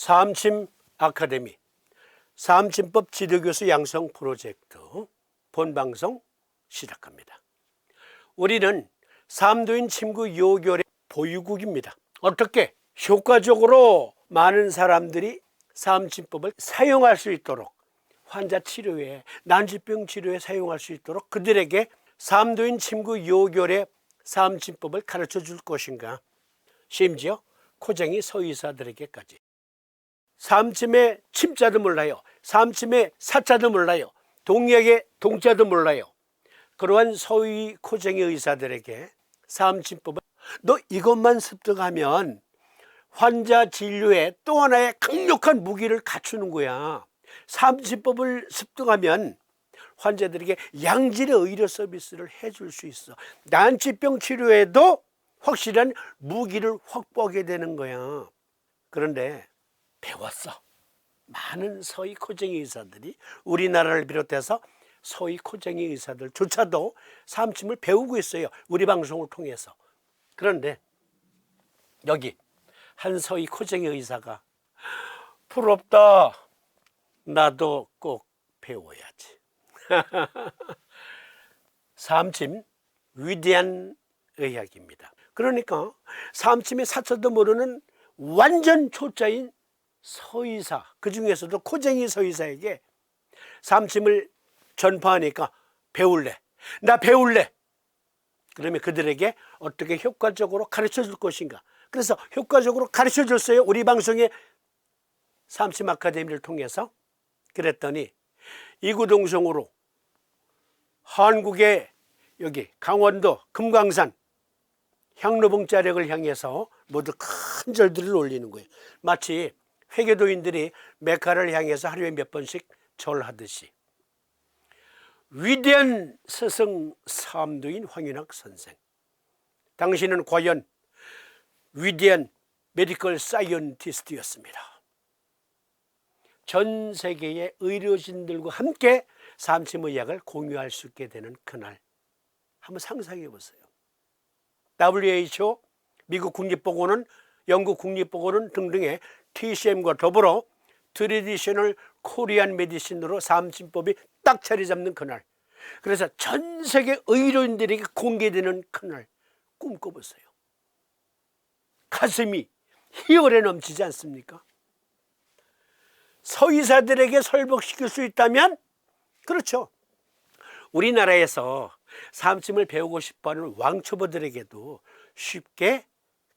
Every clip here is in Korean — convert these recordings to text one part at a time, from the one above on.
사암침 아카데미 사암침법 지도교수 양성 프로젝트 본방송 시작합니다. 우리는 삼도인 침구 요결의 보유국입니다. 어떻게 효과적으로 많은 사람들이 사암침법을 사용할 수 있도록, 환자 치료에, 난치병 치료에 사용할 수 있도록 그들에게 삼도인 침구 요결의 사암침법을 가르쳐 줄 것인가, 심지어 코쟁이 서의사들에게까지. 사암침의 침자도 몰라요. 사암침의 사자도 몰라요. 동약의 동자도 몰라요. 그러한 서의 코쟁이 의사들에게 사암침법을 너 이것만 습득하면 환자 진료에 또 하나의 강력한 무기를 갖추는 거야. 사암침법을 습득하면 환자들에게 양질의 의료 서비스를 해줄 수 있어. 난치병 치료에도 확실한 무기를 확보하게 되는 거야. 그런데 배웠어. 많은 서의 코쟁이 의사들이, 우리나라를 비롯해서 서의 코쟁이 의사들조차도 사암침을 배우고 있어요. 우리 방송을 통해서. 그런데 여기 한 서의 코쟁이 의사가 부럽다. 나도 꼭 배워야지. 사암침 위대한 의학입니다. 그러니까 사암침의 사자도 모르는 완전 초짜인 서의사, 그 중에서도 코쟁이 서의사에게 사암침을 전파하니까 배울래, 나 배울래. 그러면 그들에게 어떻게 효과적으로 가르쳐 줄 것인가. 그래서 효과적으로 가르쳐 줬어요. 우리 방송의 사암침 아카데미를 통해서. 그랬더니 이구동성으로 한국의 여기 강원도 금강산 향로봉자력을 향해서 모두 큰 절들을 올리는 거예요. 마치 회계도인들이 메카를 향해서 하루에 몇 번씩 절하듯이. 위대한 스승 사암도인 황윤학 선생, 당신은 과연 위대한 메디컬 사이언티스트였습니다. 전 세계의 의료진들과 함께 사암침 의학을 공유할 수 있게 되는 그날, 한번 상상해 보세요. WHO, 미국 국립보건원, 영국 국립보건원 등등의 TCM과 더불어 트레디셔널 코리안 메디신으로 사암침법이 딱 자리 잡는 그날, 그래서 전 세계 의료인들에게 공개되는 그날 꿈꿔보세요. 가슴이 희열에 넘치지 않습니까? 서의사들에게 설복시킬 수 있다면, 그렇죠, 우리나라에서 사암침을 배우고 싶어하는 왕초보들에게도 쉽게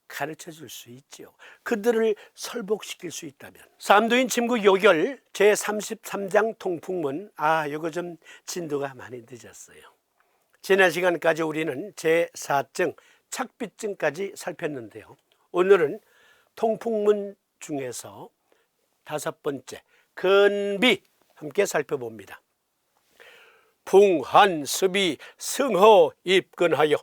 가르쳐 줄 수 있죠. 그들을 설복시킬 수 있다면. 삼도인 침구 요결 제33장 통풍문, 이거 좀 진도가 많이 늦었어요. 지난 시간까지 우리는 제4증 착비증까지 살폈는데요. 오늘은 통풍문 중에서 5번째 근비 함께 살펴봅니다. 풍한습이 승허 입근하여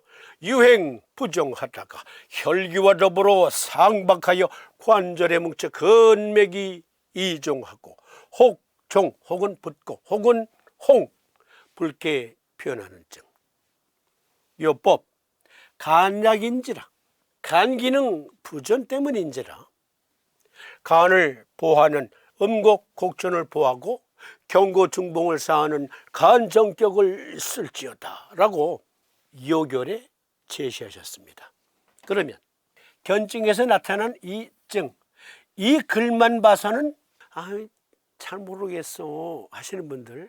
유행 부정하다가 혈기와 더불어 상박하여 관절에 뭉쳐 근맥이 이종하고 혹종 혹은 붓고 혹은 홍 붉게 변하는 증. 요법 간약인지라, 간기능 부전 때문인지라 간을 보호하는 음곡 곡전을 보호하고 경고중봉을 쌓는 간정격을 쓸지어다 라고 요결에 제시하셨습니다. 그러면 견증에서 나타난 이 증, 이 글만 봐서는 잘 모르겠어 하시는 분들,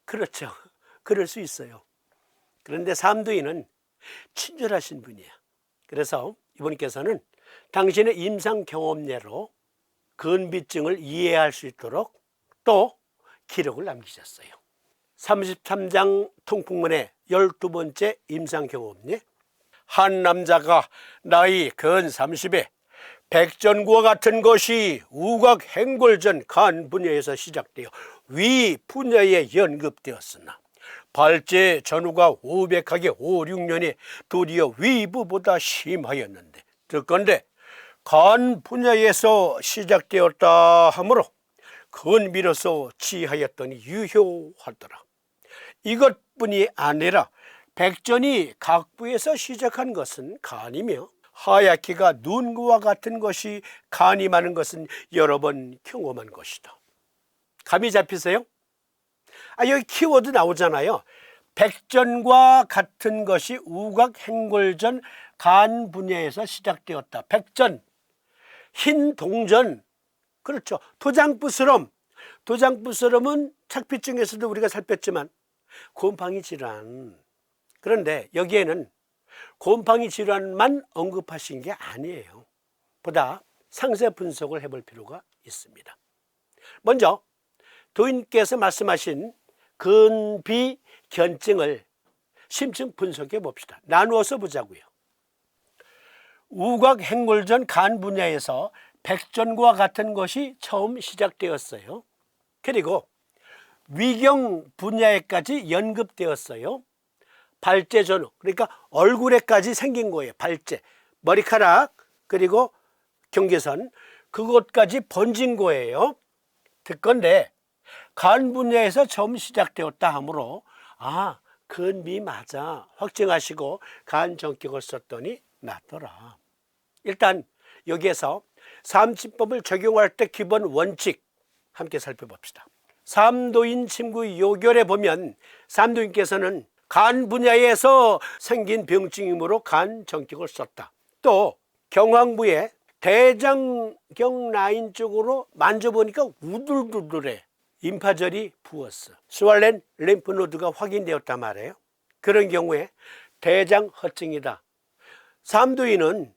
그렇죠, 그럴 수 있어요. 그런데 삼도인은 친절하신 분이에요. 그래서 이분께서는 당신의 임상 경험례로 근비증을 이해할 수 있도록 또 기록을 남기셨어요. 33장 통풍문의 12번째 임상 경험례. 한 남자가 나이 근 30에 백전구와 같은 것이 우각 행골전 간 분야에서 시작되어 위 분야에 연급되었으나 발제 전후가 500하게 5, 6년에 도리어 위부보다 심하였는데, 듣건대 간 분야에서 시작되었다 하므로 근비로서 치하였더니 유효하더라. 이것뿐이 아니라 백전이 각부에서 시작한 것은 간이며 하얗기가 눈과 같은 것이 간이 많은 것은 여러 번 경험한 것이다. 감이 잡히세요? 여기 키워드 나오잖아요. 백전과 같은 것이 우각행골전 간 분야에서 시작되었다. 백전, 흰 동전, 그렇죠. 도장부스럼, 도장부스럼은 착피증에서도 우리가 살폈지만 곰팡이 질환. 그런데 여기에는 곰팡이 질환만 언급하신 게 아니에요. 보다 상세 분석을 해볼 필요가 있습니다. 먼저 도인께서 말씀하신 근비견증을 심층 분석해 봅시다. 나누어서 보자고요. 우각행골전 간 분야에서 백전과 같은 것이 처음 시작되었어요. 그리고 위경 분야에까지 연급되었어요. 발제전후, 그러니까 얼굴에까지 생긴 거예요. 발제, 머리카락, 그리고 경계선, 그것까지 번진 거예요. 듣건데 간 분야에서 처음 시작되었다 하므로 근비 맞아 확증하시고 간 전격을 썼더니 낫더라. 일단 여기에서 삼진법을 적용할 때 기본 원칙 함께 살펴봅시다. 삼도인 침구 요결에 보면 삼도인께서는 간 분야에서 생긴 병증이므로 간 전격을 썼다. 또 경황부에 대장경 라인 쪽으로 만져보니까 우들우들해. 임파절이 부었어. 스왈렌 림프노드가 확인되었단 말이에요. 그런 경우에 대장 허증이다. 삼도인은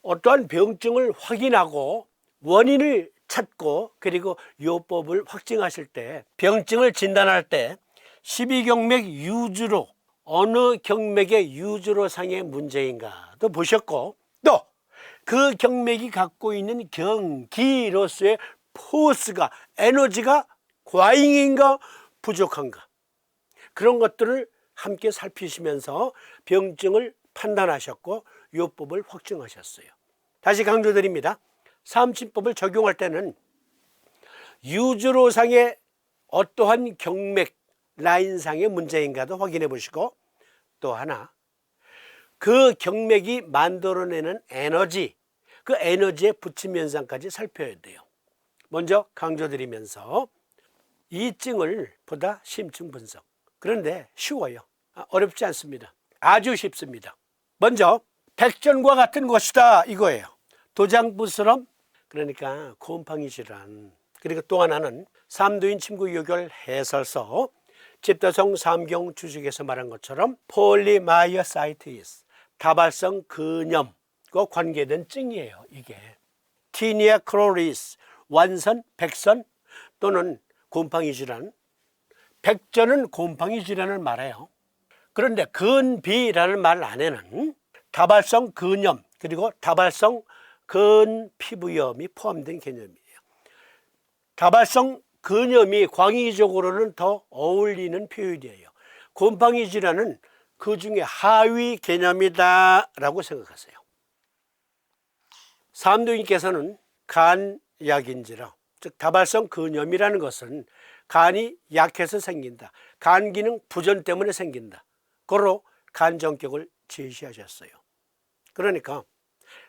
어떠한 병증을 확인하고 원인을 찾고 그리고 요법을 확증하실 때, 병증을 진단할 때 12경맥 유주로 어느 경맥의 유주로상의 문제인가도 보셨고, 또 그 경맥이 갖고 있는 경기로서의 포스가, 에너지가 과잉인가 부족한가, 그런 것들을 함께 살피시면서 병증을 판단하셨고 요법을 확증하셨어요. 다시 강조드립니다. 삼진법을 적용할 때는 유주로상의 어떠한 경맥 라인상의 문제인가도 확인해 보시고, 또 하나 그 경맥이 만들어내는 에너지, 그 에너지의 부침 현상까지 살펴야 돼요. 먼저 강조드리면서 이 증을 보다 심층 분석. 그런데 쉬워요. 어렵지 않습니다. 아주 쉽습니다. 먼저 백전과 같은 것이다 이거예요. 도장부스럼, 그러니까 곰팡이 질환. 그리고 또 하나는 삼도인 침구 요결 해설서 집도성 삼경 주식에서 말한 것처럼 폴리마이어사이티스, 다발성 근염과 관계된 증이에요. 이게 티니아 크로리스, 완선, 백선 또는 곰팡이 질환. 백전은 곰팡이 질환을 말해요. 그런데 근비라는 말 안에는 다발성 근염 그리고 다발성 근피부염이 포함된 개념이에요. 다발성 근염이 광의적으로는 더 어울리는 표현이에요. 곰팡이 질환은 그 중에 하위 개념이다 라고 생각하세요. 삼도인께서는 간약인지라, 즉 다발성 근염이라는 것은 간이 약해서 생긴다, 간 기능 부전 때문에 생긴다, 그로 간 전격을 제시하셨어요. 그러니까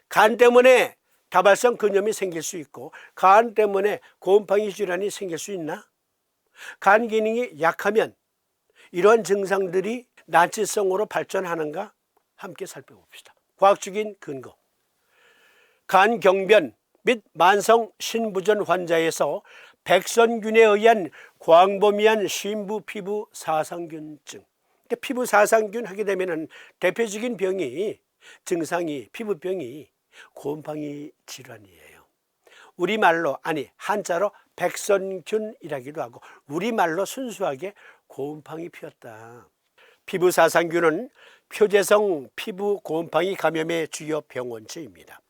간 때문에 다발성 근염이 생길 수 있고 간 때문에 곰팡이 질환이 생길 수 있나? 간 기능이 약하면 이러한 증상들이 난치성으로 발전하는가? 함께 살펴봅시다. 과학적인 근거. 간 경변 및 만성 신부전 환자에서 백선균에 의한 광범위한 신부 피부 사상균증. 피부 사상균 하게 되면 대표적인 병이, 증상이, 피부병이 곰팡이 질환이에요. 우리말로, 아니 한자로 백선균이라기도 하고 우리말로 순수하게 곰팡이 피었다. 피부 사상균은 표재성 피부 곰팡이 감염의 주요 병원체입니다.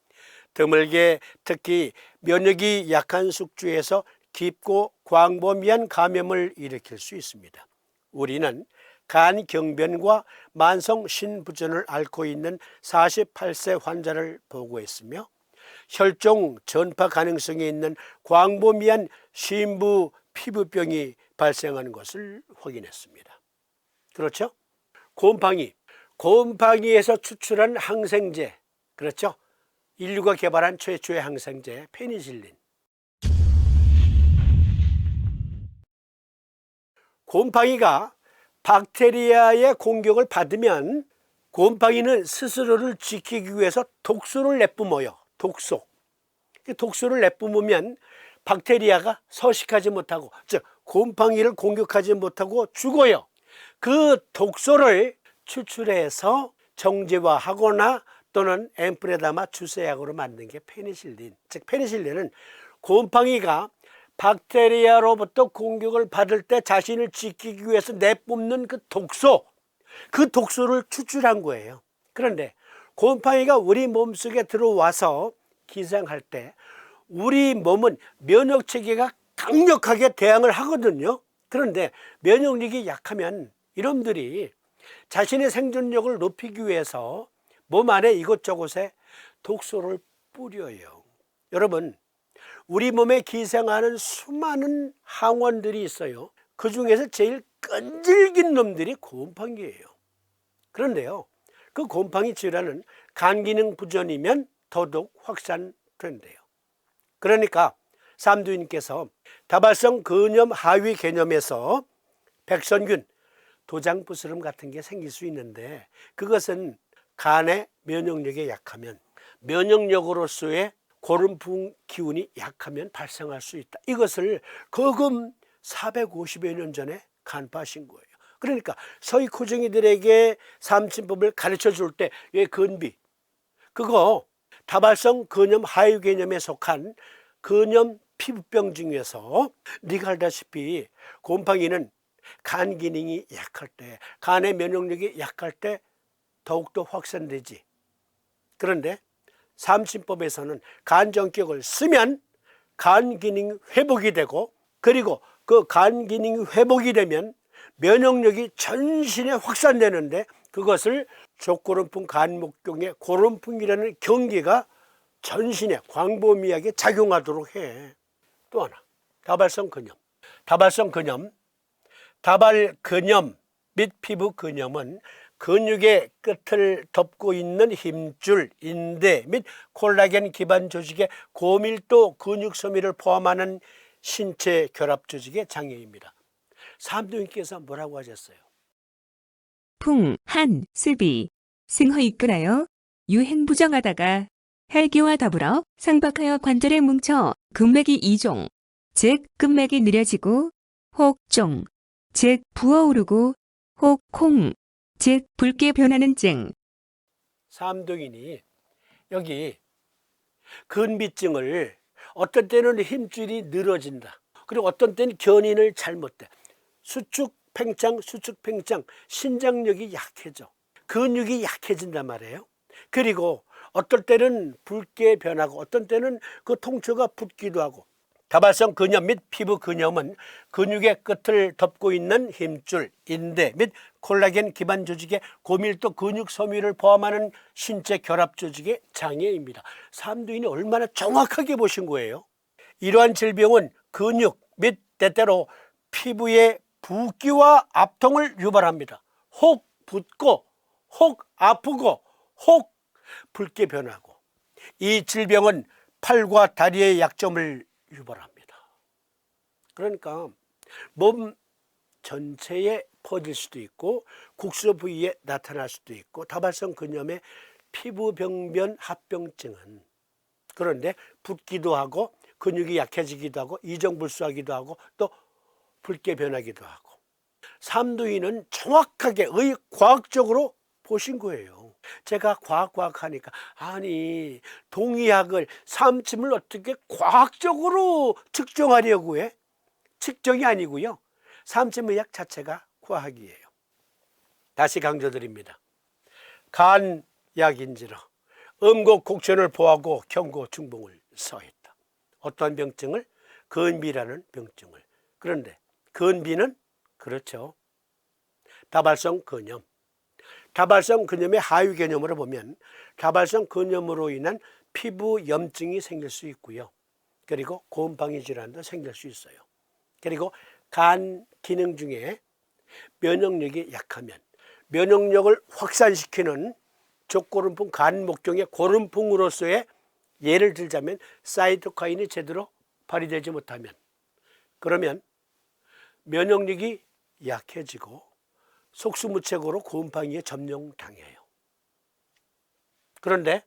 드물게 특히 면역이 약한 숙주에서 깊고 광범위한 감염을 일으킬 수 있습니다. 우리는 간 경변과 만성 신부전을 앓고 있는 48세 환자를 보고했으며 혈종 전파 가능성이 있는 광범위한 신부 피부병이 발생하는 것을 확인했습니다. 그렇죠? 곰팡이에서 추출한 항생제, 그렇죠? 인류가 개발한 최초의 항생제 페니실린. 곰팡이가 박테리아의 공격을 받으면 곰팡이는 스스로를 지키기 위해서 독소를 내뿜어요. 독소를 내뿜으면 박테리아가 서식하지 못하고, 즉 곰팡이를 공격하지 못하고 죽어요. 그 독소를 추출해서 정제화하거나 또는 앰플에 담아 주사약으로 만든 게 페니실린. 즉 페니실린은 곰팡이가 박테리아로부터 공격을 받을 때 자신을 지키기 위해서 내뿜는 그 독소를 추출한 거예요. 그런데 곰팡이가 우리 몸속에 들어와서 기생할 때 우리 몸은 면역 체계가 강력하게 대항을 하거든요. 그런데 면역력이 약하면 이놈들이 자신의 생존력을 높이기 위해서 몸 안에 이곳저곳에 독소를 뿌려요. 여러분, 우리 몸에 기생하는 수많은 항원들이 있어요. 그 중에서 제일 끈질긴 놈들이 곰팡이예요. 그런데요, 그 곰팡이 질환은 간 기능 부전이면 더더욱 확산된대요. 그러니까 삼두인께서 다발성 근염 하위 개념에서 백선균, 도장부스럼 같은 게 생길 수 있는데, 그것은 간의 면역력이 약하면, 면역력으로서의 고름풍 기운이 약하면 발생할 수 있다. 이것을 거금 450여 년 전에 간파하신 거예요. 그러니까 서희 코쟁이들에게 삼진법을 가르쳐 줄 때 왜 근비, 그거 다발성 근염 하위 개념에 속한 근염 피부병 중에서 네가 알다시피 곰팡이는 간 기능이 약할 때, 간의 면역력이 약할 때 더욱더 확산되지. 그런데 삼진법에서는 간정격을 쓰면 간 기능 회복이 되고, 그리고 그 간 기능 회복이 되면 면역력이 전신에 확산되는데, 그것을 족고름풍 간목경의 고름풍이라는 경계가 전신에 광범위하게 작용하도록 해. 또 하나, 다발성 근염. 다발 근염 및 피부 근염은 근육의 끝을 덮고 있는 힘줄, 인대 및 콜라겐 기반 조직의 고밀도 근육 소미를 포함하는 신체 결합 조직의 장애입니다. 삼두인께서 뭐라고 하셨어요? 풍, 한, 수비, 승허 이끌하여 유행 부정하다가 혈기와 더불어 상박하여 관절에 뭉쳐 근맥이 이종, 즉 끝맥이 느려지고, 혹 종, 즉 부어오르고, 혹 콩, 즉 붉게 변하는 증. 삼두인이 여기 근비증을 어떤 때는 힘줄이 늘어진다, 그리고 어떤 때는 견인을 잘못돼, 수축 팽창, 신장력이 약해져, 근육이 약해진단 말이에요. 그리고 어떨 때는 붉게 변하고 어떤 때는 그 통초가 붓기도 하고. 다발성 근염 및 피부 근염은 근육의 끝을 덮고 있는 힘줄, 인대 및 콜라겐 기반 조직의 고밀도 근육 섬유를 포함하는 신체 결합 조직의 장애입니다. 삼두인이 얼마나 정확하게 보신 거예요. 이러한 질병은 근육 및 때때로 피부의 붓기와 압통을 유발합니다. 혹 붓고, 혹 아프고, 혹 붉게 변하고. 이 질병은 팔과 다리의 약점을 유발합니다. 그러니까 몸 전체에 퍼질 수도 있고, 국소 부위에 나타날 수도 있고, 다발성 근염의 피부 병변 합병증은, 그런데 붓기도 하고 근육이 약해지기도 하고 이정불수하기도 하고 또 붉게 변하기도 하고. 삼두인은 정확하게 과학적으로 보신 거예요. 제가 과학하니까, 아니 동의학을, 삼침을 어떻게 과학적으로 측정하려고 해? 측정이 아니고요, 삼침의학 자체가 과학이에요. 다시 강조드립니다. 간약인지라 음곡곡천을 보하고 경고 중봉을 서했다. 어떤 병증을? 근비라는 병증을. 그런데 근비는 그렇죠, 다발성 근염. 다발성 근염의 하위 개념으로 보면 다발성 근염으로 인한 피부 염증이 생길 수 있고요, 그리고 곰팡이 질환도 생길 수 있어요. 그리고 간 기능 중에 면역력이 약하면 면역력을 확산시키는 족고름풍 간 목경의 고름풍으로서의 예를 들자면 사이토카인이 제대로 발휘되지 못하면 그러면 면역력이 약해지고 속수무책으로 고음팡이에 점령당해요. 그런데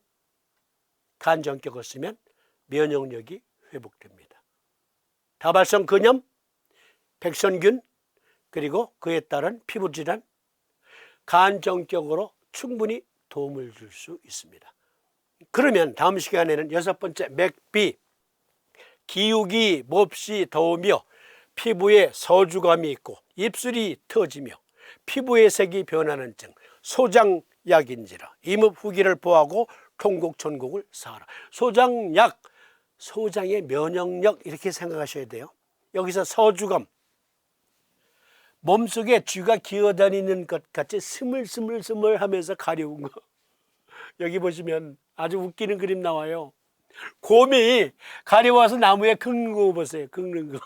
간정격을 쓰면 면역력이 회복됩니다. 다발성 근염, 백선균 그리고 그에 따른 피부질환, 간정격으로 충분히 도움을 줄 수 있습니다. 그러면 다음 시간에는 6번째 맥비, 기욱이 몹시 더우며 피부에 서주감이 있고 입술이 터지며 피부의 색이 변하는 증, 소장약인지라 이목 후기를 보하고 통곡천곡을 사하라. 소장약, 소장의 면역력 이렇게 생각하셔야 돼요. 여기서 서주감, 몸속에 쥐가 기어다니는 것 같이 스물스물 하면서 가려운 거. 여기 보시면 아주 웃기는 그림 나와요. 곰이 가려워서 나무에 긁는 거 보세요. 긁는 거.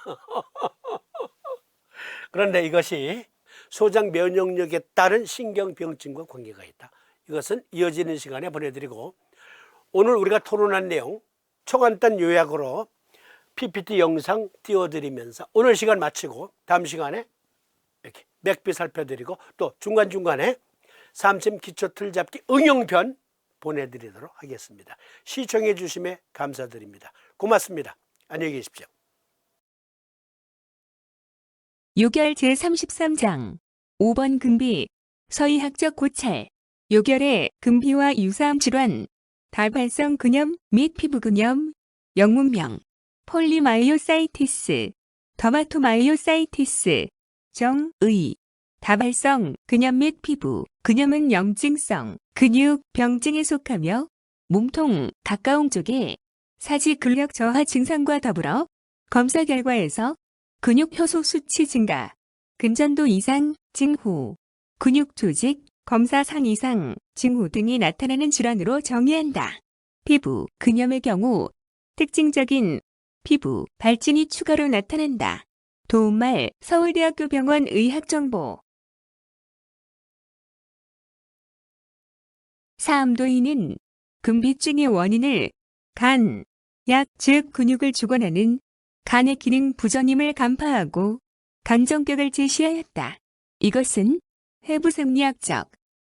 그런데 이것이 소장 면역력에 따른 신경병증과 관계가 있다. 이것은 이어지는 시간에 보내드리고 오늘 우리가 토론한 내용 초간단 요약으로 PPT 영상 띄워드리면서 오늘 시간 마치고 다음 시간에 이렇게 맥비 살펴드리고 또 중간중간에 삼침 기초 틀잡기 응용편 보내드리도록 하겠습니다. 시청해 주심에 감사드립니다. 고맙습니다. 안녕히 계십시오. 요결 제33장 5번 금비 서의학적 고찰 요결의 금비와 유사암 질환 다발성 근염 및 피부 근염 영문명 폴리마이오사이티스 더마토마이오사이티스 정의 다발성 근염 및 피부 근염은 염증성 근육 병증에 속하며 몸통 가까운 쪽에 사지 근력 저하 증상과 더불어 검사 결과에서 근육 효소 수치 증가, 근전도 이상, 징후, 근육 조직, 검사상 이상, 징후 등이 나타나는 질환으로 정의한다. 피부 근염의 경우 특징적인 피부 발진이 추가로 나타난다. 도움말 서울대학교 병원 의학정보 사암도인은 금비증의 원인을 간, 약, 즉 근육을 주관하는 간의 기능 부전임을 간파하고 간정격을 제시하였다. 이것은 해부생리학적,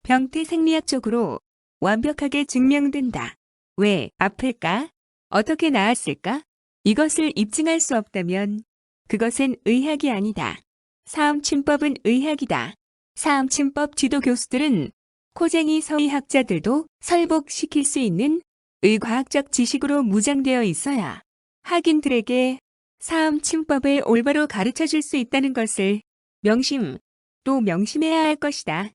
병태생리학적으로 완벽하게 증명된다. 왜 아플까? 어떻게 나았을까? 이것을 입증할 수 없다면 그것은 의학이 아니다. 사암침법은 의학이다. 사암침법 지도 교수들은 코쟁이 서의학자들도 설복시킬 수 있는 의과학적 지식으로 무장되어 있어야 학인들에게 사암침법을 올바로 가르쳐 줄 수 있다는 것을 명심 또 명심해야 할 것이다.